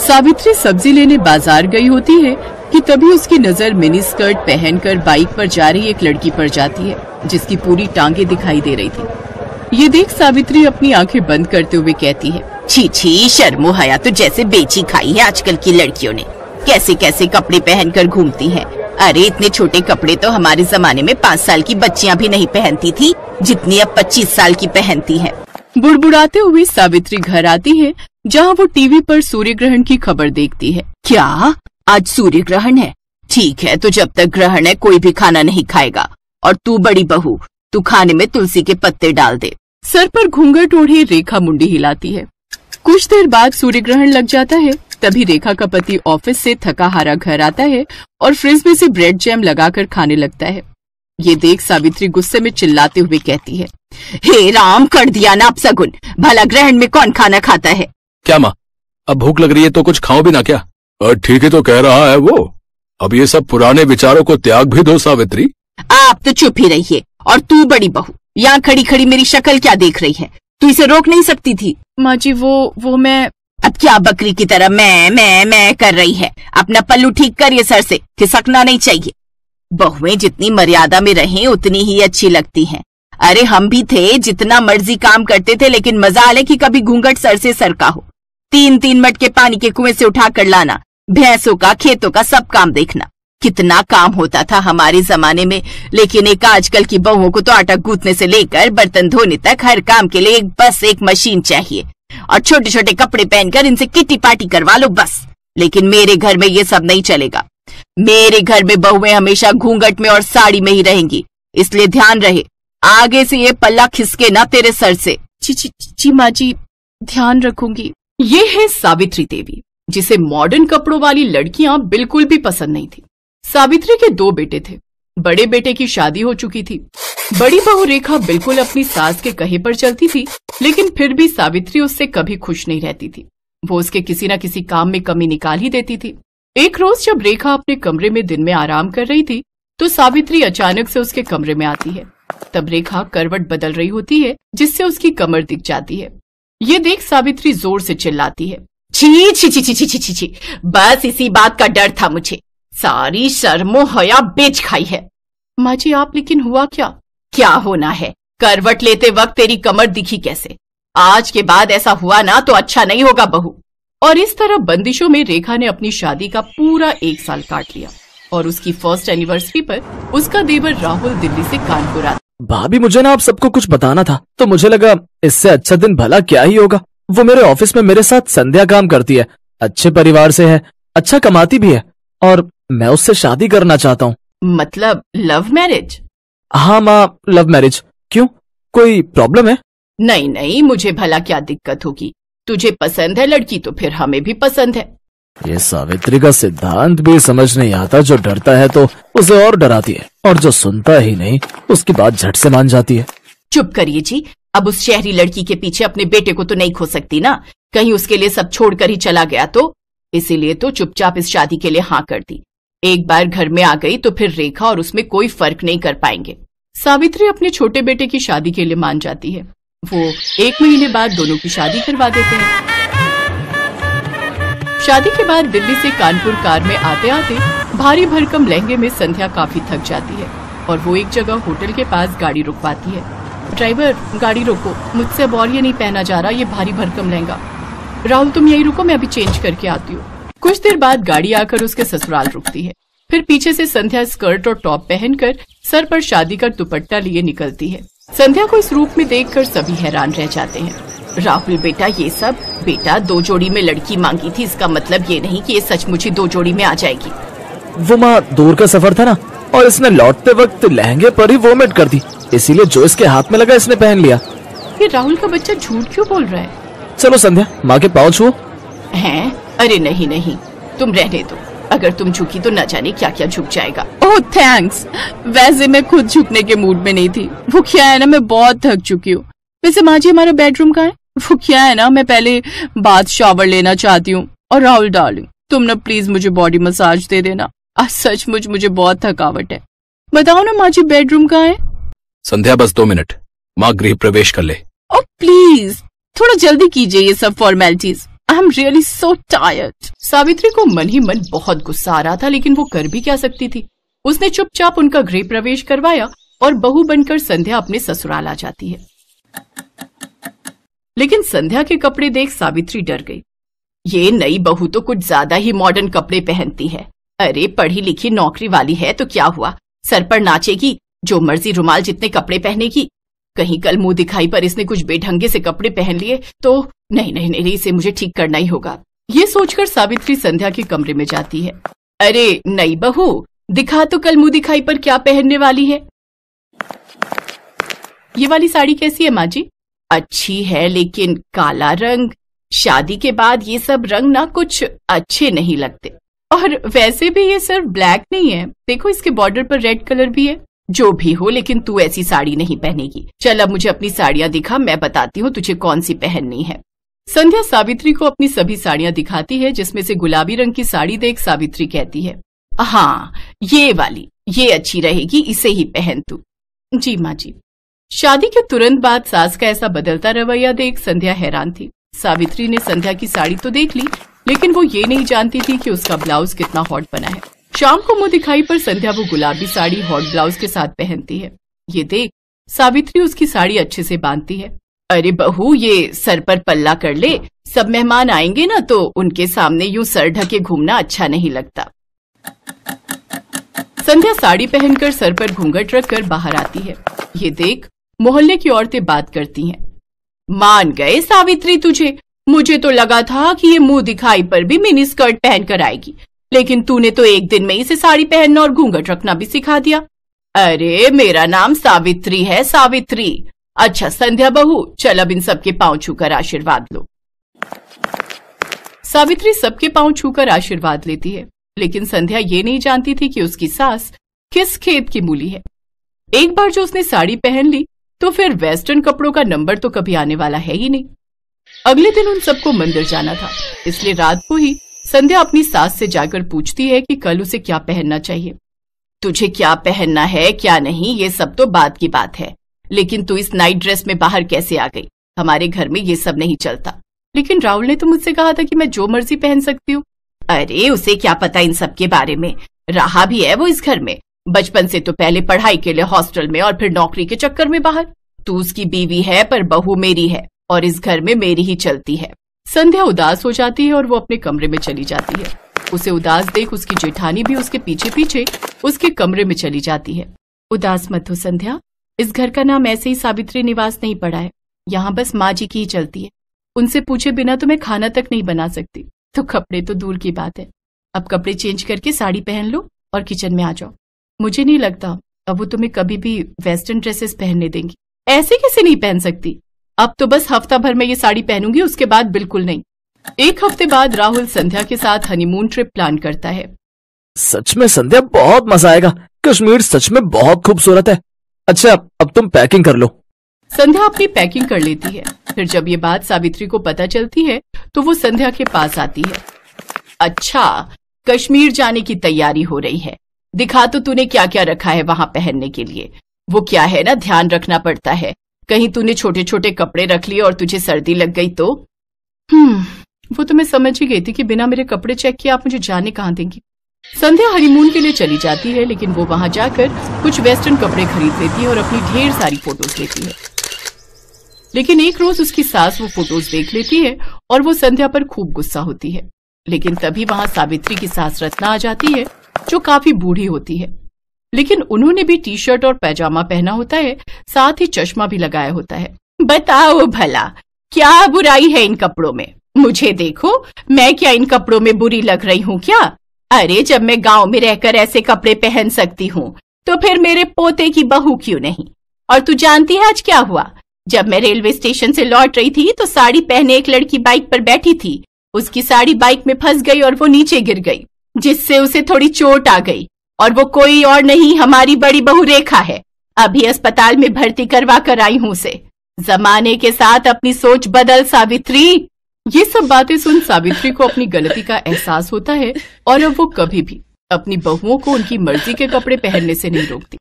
सावित्री सब्जी लेने बाजार गई होती है कि तभी उसकी नजर मिनी स्कर्ट पहनकर बाइक पर जा रही एक लड़की पर जाती है जिसकी पूरी टांगे दिखाई दे रही थी। ये देख सावित्री अपनी आंखें बंद करते हुए कहती है, छी छी, शर्मो हया तो जैसे बेची खाई है आजकल की लड़कियों ने। कैसे कैसे कपड़े पहनकर घूमती हैं। अरे इतने छोटे कपड़े तो हमारे जमाने में 5 साल की बच्चियां भी नहीं पहनती थी, जितनी अब 25 साल की पहनती हैं। बुड़बुड़ाते हुए सावित्री घर आती है जहाँ वो टीवी पर सूर्य ग्रहण की खबर देखती है। क्या आज सूर्य ग्रहण है? ठीक है, तो जब तक ग्रहण है कोई भी खाना नहीं खाएगा। और तू बड़ी बहू, तू खाने में तुलसी के पत्ते डाल दे। सर पर घूंघट ओढ़े रेखा मुंडी हिलाती है। कुछ देर बाद सूर्य ग्रहण लग जाता है। तभी रेखा का पति ऑफिस से थका हारा घर आता है और फ्रिज में से ब्रेड जैम लगाकर खाने लगता है। ये देख सावित्री गुस्से में चिल्लाते हुए कहती है, हे राम, कर दिया ना अपशगुन। भला ग्रहण में कौन खाना खाता है? क्या माँ, अब भूख लग रही है तो कुछ खाओ भी ना क्या? ठीक ही तो कह रहा है वो। अब ये सब पुराने विचारों को त्याग भी दो सावित्री। आप तो चुप ही रहिए। और तू बड़ी बहू, यहाँ खड़ी खड़ी मेरी शक्ल क्या देख रही है? तू इसे रोक नहीं सकती थी? माँ जी वो मैं। अब क्या बकरी की तरह मैं कर रही है? अपना पल्लू ठीक करिए, सर से खिसकना नहीं चाहिए। बहुएं जितनी मर्यादा में रहें उतनी ही अच्छी लगती हैं। अरे हम भी थे, जितना मर्जी काम करते थे, लेकिन मजाल है कि कभी घूंघट सर से सरका हो। 3-3 मटके पानी के कुएं से उठा कर लाना, भैंसों का, खेतों का सब काम देखना। कितना काम होता था हमारे जमाने में। लेकिन एक आजकल की बहुओं को तो आटा गूंथने से लेकर बर्तन धोने तक हर काम के लिए बस एक मशीन चाहिए। और छोटे छोटे कपड़े पहनकर इनसे किट्टी पार्टी करवा लो बस। लेकिन मेरे घर में ये सब नहीं चलेगा। मेरे घर में बहुएं हमेशा घूंघट में और साड़ी में ही रहेंगी। इसलिए ध्यान रहे, आगे से ये पल्ला खिसके ना तेरे सर से। जी माँ जी, ध्यान रखूंगी। ये है सावित्री देवी, जिसे मॉडर्न कपड़ों वाली लड़कियां बिल्कुल भी पसंद नहीं थी। सावित्री के 2 बेटे थे। बड़े बेटे की शादी हो चुकी थी। बड़ी बहू रेखा बिल्कुल अपनी सास के कहे पर चलती थी, लेकिन फिर भी सावित्री उससे कभी खुश नहीं रहती थी। वो उसके किसी न किसी काम में कमी निकाल ही देती थी। एक रोज जब रेखा अपने कमरे में दिन में आराम कर रही थी तो सावित्री अचानक से उसके कमरे में आती है। तब रेखा करवट बदल रही होती है, जिससे उसकी कमर दिख जाती है। ये देख सावित्री जोर से चिल्लाती है, छी छी छी छी छी छी छी, बस इसी बात का डर था मुझे। सारी शर्मो हया बेच खाई है। माँ जी आप, लेकिन हुआ क्या? क्या होना है? करवट लेते वक्त तेरी कमर दिखी कैसे? आज के बाद ऐसा हुआ ना तो अच्छा नहीं होगा बहू। और इस तरह बंदिशों में रेखा ने अपनी शादी का पूरा 1 साल काट लिया। और उसकी फर्स्ट एनिवर्सरी पर उसका देवर राहुल दिल्ली से कानपुर आता। भाभी, मुझे ना आप सबको कुछ बताना था, तो मुझे लगा इससे अच्छा दिन भला क्या ही होगा। वो मेरे ऑफिस में मेरे साथ संध्या काम करती है, अच्छे परिवार से है, अच्छा कमाती भी है, और मैं उससे शादी करना चाहता हूँ। मतलब लव मैरिज? हाँ माँ, लव मैरिज। क्यों, कोई प्रॉब्लम है? नहीं नहीं, मुझे भला क्या दिक्कत होगी। तुझे पसंद है लड़की तो फिर हमें भी पसंद है। ये सावित्री का सिद्धांत भी समझ नहीं आता। जो डरता है तो उसे और डराती है, और जो सुनता ही नहीं उसकी बात झट से मान जाती है। चुप करिए जी। अब उस शहरी लड़की के पीछे अपने बेटे को तो नहीं खो सकती ना। कहीं उसके लिए सब छोड़कर ही चला गया तो। इसीलिए तो चुपचाप इस शादी के लिए हाँ कर दी। एक बार घर में आ गई तो फिर रेखा और उसमें कोई फर्क नहीं कर पाएंगे। सावित्री अपने छोटे बेटे की शादी के लिए मान जाती है। वो 1 महीने बाद दोनों की शादी करवा देते हैं। शादी के बाद दिल्ली से कानपुर कार में आते आते भारी भरकम लहंगे में संध्या काफी थक जाती है और वो एक जगह होटल के पास गाड़ी रुकवाती है। ड्राइवर, गाड़ी रोको, मुझसे अब और ये नहीं पहना जा रहा, ये भारी भरकम लहंगा। राहुल तुम यही रुको, मैं अभी चेंज करके आती हूँ। कुछ देर बाद गाड़ी आकर उसके ससुराल रुकती है। फिर पीछे से संध्या स्कर्ट और टॉप पहनकर सर पर शादी का दुपट्टा लिए निकलती है। संध्या को इस रूप में देखकर सभी हैरान रह जाते हैं। राहुल बेटा, ये सब बेटा 2 जोड़ी में लड़की मांगी थी, इसका मतलब ये नहीं कि ये सचमुच ही 2 जोड़ी में आ जाएगी। वो माँ, दूर का सफर था ना, और इसने लौटते वक्त लहंगे पर ही वोमिट कर दी, इसीलिए जो इसके हाथ में लगा इसने पहन लिया। ये राहुल का बच्चा झूठ क्यों बोल रहा है? चलो संध्या, माँ के पाँव छुओ। हैं? अरे नहीं नहीं, तुम रहने दो। अगर तुम झुकी तो न जाने क्या क्या झुक जाएगा। ओह थैंक्स। वैसे मैं खुद झुकने के मूड में नहीं थी। वो क्या है ना, मैं बहुत थक चुकी हूँ। वैसे माँ जी, हमारा बेडरूम कहाँ है? वो क्या है ना, मैं पहले बाथ शावर लेना चाहती हूँ। और राहुल डार्लिंग, तुम ना प्लीज मुझे बॉडी मसाज दे देना। आज सचमुच मुझे बहुत थकावट है। बताओ ना माँ जी, बेडरूम कहाँ है? संध्या, बस 2 मिनट, माँ गृह प्रवेश कर ले। ओ प्लीज, थोड़ा जल्दी कीजिए ये सब formalities. I am really so tired. Savitri को मन ही मन बहुत गुस्सा आ रहा था, लेकिन वो कर भी क्या सकती थी। उसने चुपचाप उनका गृह प्रवेश करवाया और बहू बनकर संध्या अपने ससुराल आ जाती है। लेकिन संध्या के कपड़े देख सावित्री डर गई। ये नई बहू तो कुछ ज्यादा ही मॉडर्न कपड़े पहनती है। अरे पढ़ी लिखी नौकरी वाली है तो क्या हुआ, सर पर नाचेगी, जो मर्जी रुमाल जितने कपड़े पहनेगी। कहीं कल मुंह दिखाई पर इसने कुछ बेढंगे से कपड़े पहन लिए तो नहीं नहीं नहीं, इसे मुझे ठीक करना ही होगा। ये सोचकर सावित्री संध्या के कमरे में जाती है। अरे नई बहू, दिखा तो कल मुंह दिखाई पर क्या पहनने वाली है। ये वाली साड़ी कैसी है माँ जी? अच्छी है, लेकिन काला रंग, शादी के बाद ये सब रंग ना कुछ अच्छे नहीं लगते। और वैसे भी ये सिर्फ ब्लैक नहीं है, देखो इसके बॉर्डर पर रेड कलर भी है। जो भी हो, लेकिन तू ऐसी साड़ी नहीं पहनेगी। चल अब मुझे अपनी साड़ियां दिखा, मैं बताती हूँ तुझे कौन सी पहननी है। संध्या सावित्री को अपनी सभी साड़ियां दिखाती है, जिसमें से गुलाबी रंग की साड़ी देख सावित्री कहती है, हाँ ये वाली, ये अच्छी रहेगी, इसे ही पहन तू। जी माँ जी। शादी के तुरंत बाद सास का ऐसा बदलता रवैया देख संध्या हैरान थी। सावित्री ने संध्या की साड़ी तो देख ली, लेकिन वो ये नहीं जानती थी कि उसका ब्लाउज कितना हॉट बना है। शाम को मुंह दिखाई पर संध्या वो गुलाबी साड़ी हॉट ब्लाउज के साथ पहनती है। ये देख सावित्री उसकी साड़ी अच्छे से बांधती है। अरे बहू, ये सर पर पल्ला कर ले, सब मेहमान आएंगे ना तो उनके सामने यूं सर ढके घूमना अच्छा नहीं लगता। संध्या साड़ी पहनकर सर पर घूंघट रखकर बाहर आती है। ये देख मोहल्ले की औरतें बात करती हैं। मान गए सावित्री तुझे, मुझे तो लगा था कि ये मुंह दिखाई पर भी मिनी स्कर्ट पहनकर आएगी, लेकिन तूने तो एक दिन में इसे साड़ी पहनना और घूंघट रखना भी सिखा दिया। अरे मेरा नाम सावित्री है, सावित्री। अच्छा संध्या बहू, चल अब इन सबके पांव छूकर आशीर्वाद लो। सावित्री सबके पांव छूकर आशीर्वाद लेती है, लेकिन संध्या ये नहीं जानती थी कि उसकी सास किस खेत की मूली है। एक बार जो उसने साड़ी पहन ली तो फिर वेस्टर्न कपड़ों का नंबर तो कभी आने वाला है ही नहीं। अगले दिन उन सबको मंदिर जाना था, इसलिए रात को ही संध्या अपनी सास से जाकर पूछती है कि कल उसे क्या पहनना चाहिए। तुझे क्या पहनना है क्या नहीं ये सब तो बाद की बात है, लेकिन तू इस नाइट ड्रेस में बाहर कैसे आ गई? हमारे घर में ये सब नहीं चलता। लेकिन राहुल ने तो मुझसे कहा था कि मैं जो मर्जी पहन सकती हूँ। अरे उसे क्या पता इन सब के बारे में, रहा भी है वो इस घर में, बचपन से तो पहले पढ़ाई के लिए हॉस्टल में और फिर नौकरी के चक्कर में बाहर। तू उसकी बीवी है पर बहू मेरी है और इस घर में मेरी ही चलती है। संध्या उदास हो जाती है और वो अपने कमरे में चली जाती है। उसे उदास देख उसकी जेठानी भी उसके पीछे पीछे उसके कमरे में चली जाती है। उदास मत हो संध्या, इस घर का नाम ऐसे ही सावित्री निवास नहीं पड़ा है, यहाँ बस माँ जी की ही चलती है। उनसे पूछे बिना तो मैं खाना तक नहीं बना सकती, तो कपड़े तो दूर की बात है। अब कपड़े चेंज करके साड़ी पहन लो और किचन में आ जाओ। मुझे नहीं लगता अब वो तुम्हें कभी भी वेस्टर्न ड्रेसेस पहनने देंगी। ऐसे कैसे नहीं पहन सकती? अब तो बस हफ्ता भर में ये साड़ी पहनूंगी, उसके बाद बिल्कुल नहीं। एक हफ्ते बाद राहुल संध्या के साथ हनीमून ट्रिप प्लान करता है। सच में संध्या बहुत मजा आएगा, कश्मीर सच में बहुत खूबसूरत है। अच्छा अब तुम पैकिंग कर लो। संध्या अपनी पैकिंग कर लेती है। फिर जब ये बात सावित्री को पता चलती है तो वो संध्या के पास आती है। अच्छा कश्मीर जाने की तैयारी हो रही है, दिखा तो तूने क्या क्या रखा है वहां पहनने के लिए। वो क्या है ना, ध्यान रखना पड़ता है, कहीं तूने छोटे छोटे कपड़े रख लिए और तुझे सर्दी लग गई तो। वो तो मैं समझ ही गई थी कि बिना मेरे कपड़े चेक किए आप मुझे जाने कहाँ देंगी। संध्या हनीमून के लिए चली जाती है, लेकिन वो वहां जाकर कुछ वेस्टर्न कपड़े खरीद लेती है और अपनी ढेर सारी फोटोज लेती है। लेकिन एक रोज उसकी सास वो फोटोज देख लेती है और वो संध्या पर खूब गुस्सा होती है। लेकिन तभी वहां सावित्री की सास रत्ना आ जाती है, जो काफी बूढ़ी होती है, लेकिन उन्होंने भी टी शर्ट और पैजामा पहना होता है, साथ ही चश्मा भी लगाया होता है। बताओ भला क्या बुराई है इन कपड़ों में? मुझे देखो, मैं क्या इन कपड़ों में बुरी लग रही हूँ क्या? अरे जब मैं गांव में रहकर ऐसे कपड़े पहन सकती हूँ तो फिर मेरे पोते की बहू क्यों नहीं? और तू जानती है आज क्या हुआ? जब मैं रेलवे स्टेशन से लौट रही थी तो साड़ी पहने एक लड़की बाइक पर बैठी थी, उसकी साड़ी बाइक में फंस गई और वो नीचे गिर गई, जिससे उसे थोड़ी चोट आ गई। और वो कोई और नहीं, हमारी बड़ी बहू रेखा है। अभी अस्पताल में भर्ती करवा कर आई हूँ उसे। जमाने के साथ अपनी सोच बदल सावित्री। ये सब बातें सुन सावित्री को अपनी गलती का एहसास होता है और अब वो कभी भी अपनी बहुओं को उनकी मर्जी के कपड़े पहनने से नहीं रोकती।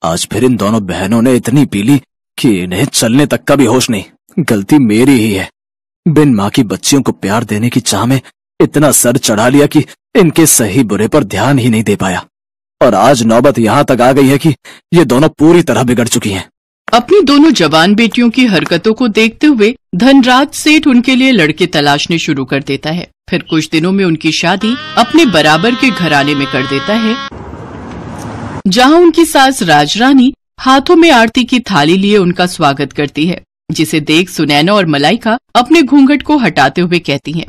आज फिर इन दोनों बहनों ने इतनी पी ली कि इन्हें चलने तक का भी होश नहीं। गलती मेरी ही है। बिन माँ की बच्चियों को प्यार देने की चाह में इतना सर चढ़ा लिया कि इनके सही बुरे पर ध्यान ही नहीं दे पाया, और आज नौबत यहाँ तक आ गई है कि ये दोनों पूरी तरह बिगड़ चुकी हैं। अपनी दोनों जवान बेटियों की हरकतों को देखते हुए धनराज सेठ उनके लिए लड़के तलाशने शुरू कर देता है। फिर कुछ दिनों में उनकी शादी अपने बराबर के घराने में कर देता है, जहां उनकी सास राजरानी हाथों में आरती की थाली लिए उनका स्वागत करती है, जिसे देख सुनैना और मलाइका अपने घूंघट को हटाते हुए कहती हैं,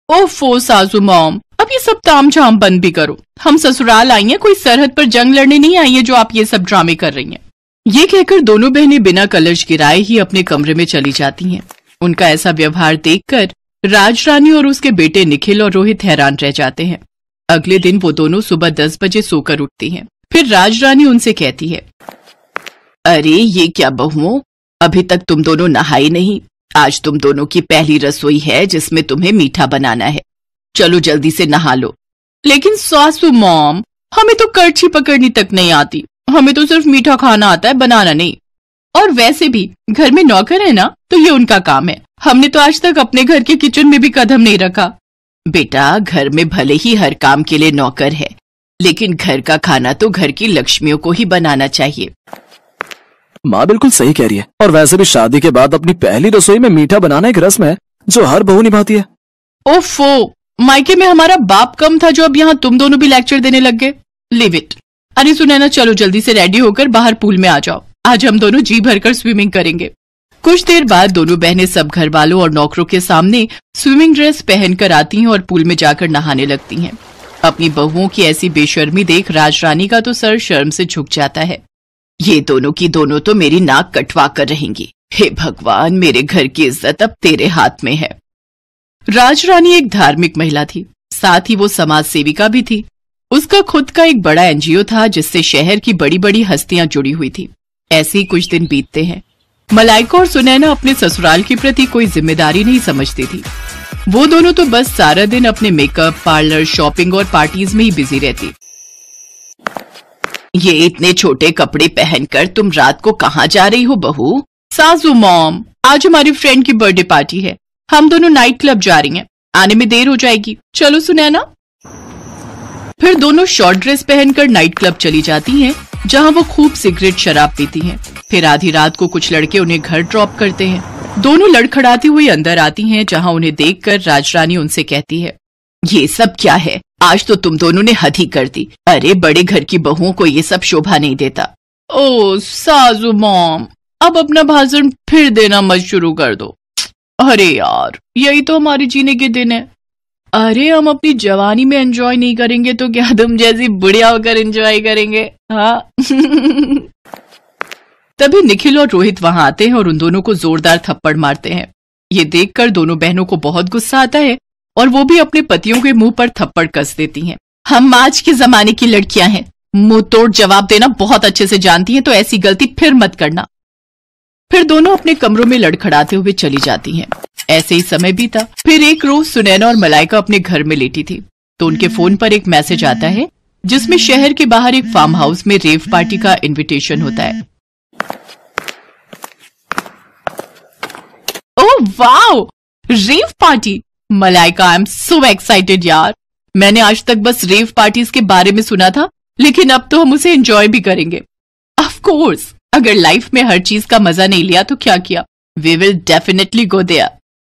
ओफो सासू मॉम, अब ये सब तामझाम बंद भी करो। हम ससुराल आई हैं, कोई सरहद पर जंग लड़ने नहीं आई है जो आप ये सब ड्रामे कर रही हैं। ये कहकर दोनों बहनें बिना कलश गिराए ही अपने कमरे में चली जाती हैं। उनका ऐसा व्यवहार देखकर राजरानी और उसके बेटे निखिल और रोहित हैरान रह जाते हैं। अगले दिन वो दोनों सुबह 10 बजे सोकर उठती हैं। फिर राजरानी उनसे कहती है, अरे ये क्या बहुओं, अभी तक तुम दोनों नहाई नहीं। आज तुम दोनों की पहली रसोई है जिसमें तुम्हें मीठा बनाना है। चलो जल्दी से नहा लो। लेकिन सासू मॉम, हमें तो करछी पकड़नी तक नहीं आती, हमें तो सिर्फ मीठा खाना आता है, बनाना नहीं। और वैसे भी घर में नौकर है ना, तो ये उनका काम है। हमने तो आज तक अपने घर के किचन में भी कदम नहीं रखा। बेटा, घर में भले ही हर काम के लिए नौकर है, लेकिन घर का खाना तो घर की लक्ष्मियों को ही बनाना चाहिए। माँ बिल्कुल सही कह रही है, और वैसे भी शादी के बाद अपनी पहली रसोई में मीठा बनाना एक रस्म है जो हर बहू निभाती है। ओफो, मायके में हमारा बाप कम था जो अब यहाँ तुम दोनों भी लेक्चर देने लग गए। Live it. अरे सुनैना, चलो जल्दी से रेडी होकर बाहर पूल में आ जाओ। आज हम दोनों जी भरकर स्विमिंग करेंगे। कुछ देर बाद दोनों बहनें सब घर वालों और नौकरों के सामने स्विमिंग ड्रेस पहनकर आती हैं और पूल में जाकर नहाने लगती हैं। अपनी बहुओं की ऐसी बेशर्मी देख राजरानी का तो सर शर्म से झुक जाता है। ये दोनों की दोनों तो मेरी नाक कटवा कर रहेंगी। हे भगवान, मेरे घर की इज्जत अब तेरे हाथ में है। राजरानी एक धार्मिक महिला थी, साथ ही वो समाज सेविका भी थी। उसका खुद का एक बड़ा एनजीओ था जिससे शहर की बड़ी बड़ी हस्तियां जुड़ी हुई थी। ऐसे ही कुछ दिन बीतते हैं। मलाइका और सुनैना अपने ससुराल के प्रति कोई जिम्मेदारी नहीं समझती थी। वो दोनों तो बस सारा दिन अपने मेकअप, पार्लर, शॉपिंग और पार्टीज में ही बिजी रहती। ये इतने छोटे कपड़े पहनकर तुम रात को कहाँ जा रही हो बहू? सासू मॉम, आज हमारी फ्रेंड की बर्थडे पार्टी है, हम दोनों नाइट क्लब जा रही हैं, आने में देर हो जाएगी, चलो सुनैना। फिर दोनों शॉर्ट ड्रेस पहनकर नाइट क्लब चली जाती हैं, जहां वो खूब सिगरेट शराब पीती हैं। फिर आधी रात को कुछ लड़के उन्हें घर ड्रॉप करते हैं। दोनों लड़खड़ाती हुई अंदर आती हैं, जहां उन्हें देखकर राजरानी उनसे कहती है, ये सब क्या है? आज तो तुम दोनों ने हद ही कर दी। अरे बड़े घर की बहुओं को ये सब शोभा नहीं देता। ओ सासू मॉम, अब अपना भाषण फिर देना मत शुरू कर दो। अरे यार, यही तो हमारे जीने के दिन है। अरे हम अपनी जवानी में एंजॉय नहीं करेंगे तो क्या तुम जैसी बुढ़िया होकर एंजॉय करेंगे? हाँ। तभी निखिल और रोहित वहां आते हैं और उन दोनों को जोरदार थप्पड़ मारते हैं। ये देखकर दोनों बहनों को बहुत गुस्सा आता है और वो भी अपने पतियों के मुंह पर थप्पड़ कस देती हैं। हम आज के जमाने की लड़कियां हैं, मुंह तोड़ जवाब देना बहुत अच्छे से जानती हैं, तो ऐसी गलती फिर मत करना। फिर दोनों अपने कमरों में लड़खड़ाते हुए चली जाती हैं। ऐसे ही समय बीता। फिर एक रोज सुनैना और मलाइका अपने घर में लेटी थी तो उनके फोन पर एक मैसेज आता है जिसमें शहर के बाहर एक फार्म हाउस में रेव पार्टी का इनविटेशन होता है। Oh wow, rave party! Malaika, I am so excited यार। मैंने आज तक बस रेव पार्टीज के बारे में सुना था, लेकिन अब तो हम उसे एंजॉय भी करेंगे। ऑफ कोर्स, अगर लाइफ में हर चीज का मजा नहीं लिया तो क्या किया? We will definitely go there.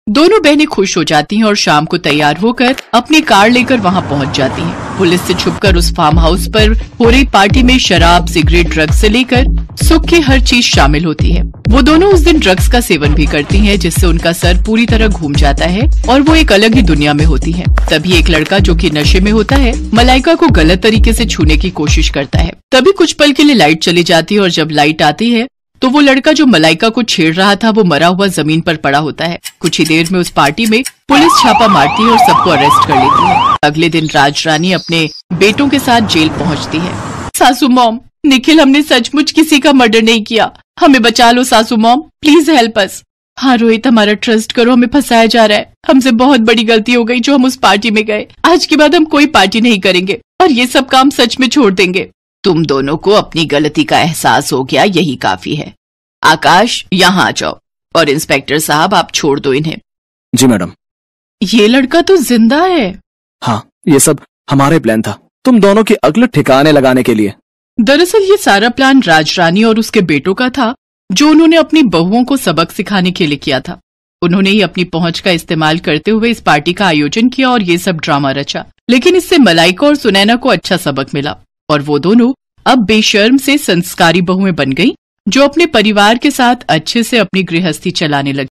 दोनों बहनें खुश हो जाती हैं और शाम को तैयार होकर अपनी कार लेकर वहां पहुंच जाती हैं। पुलिस से छुपकर उस फार्म हाउस पर हो रही पार्टी में शराब, सिगरेट, ड्रग्स से लेकर सुख की हर चीज शामिल होती है। वो दोनों उस दिन ड्रग्स का सेवन भी करती हैं, जिससे उनका सर पूरी तरह घूम जाता है और वो एक अलग ही दुनिया में होती है। तभी एक लड़का जो कि नशे में होता है मलाइका को गलत तरीके से छूने की कोशिश करता है। तभी कुछ पल के लिए लाइट चली जाती है और जब लाइट आती है तो वो लड़का जो मलाइका को छेड़ रहा था वो मरा हुआ जमीन पर पड़ा होता है। कुछ ही देर में उस पार्टी में पुलिस छापा मारती है और सबको अरेस्ट कर लेती है। अगले दिन राजरानी अपने बेटों के साथ जेल पहुंचती है। सासू मॉम, निखिल, हमने सचमुच किसी का मर्डर नहीं किया, हमें बचा लो सासू मॉम, प्लीज हेल्प अस। हाँ रोहित, हमारा ट्रस्ट करो, हमें फंसाया जा रहा है। हमसे बहुत बड़ी गलती हो गई जो हम उस पार्टी में गए। आज के बाद हम कोई पार्टी नहीं करेंगे और ये सब काम सच में छोड़ देंगे। तुम दोनों को अपनी गलती का एहसास हो गया, यही काफी है। आकाश, यहाँ आ जाओ। और इंस्पेक्टर साहब, आप छोड़ दो इन्हें। जी मैडम। ये लड़का तो जिंदा है। हाँ, ये सब हमारे प्लान था, तुम दोनों की अक्ल ठिकाने लगाने के लिए। दरअसल ये सारा प्लान राजरानी और उसके बेटों का था, जो उन्होंने अपनी बहुओं को सबक सिखाने के लिए किया था। उन्होंने ही अपनी पहुंच का इस्तेमाल करते हुए इस पार्टी का आयोजन किया और ये सब ड्रामा रचा। लेकिन इससे मलाइका और सुनैना को अच्छा सबक मिला और वो दोनों अब बेशर्म से संस्कारी बहुएं बन गई, जो अपने परिवार के साथ अच्छे से अपनी गृहस्थी चलाने लगी।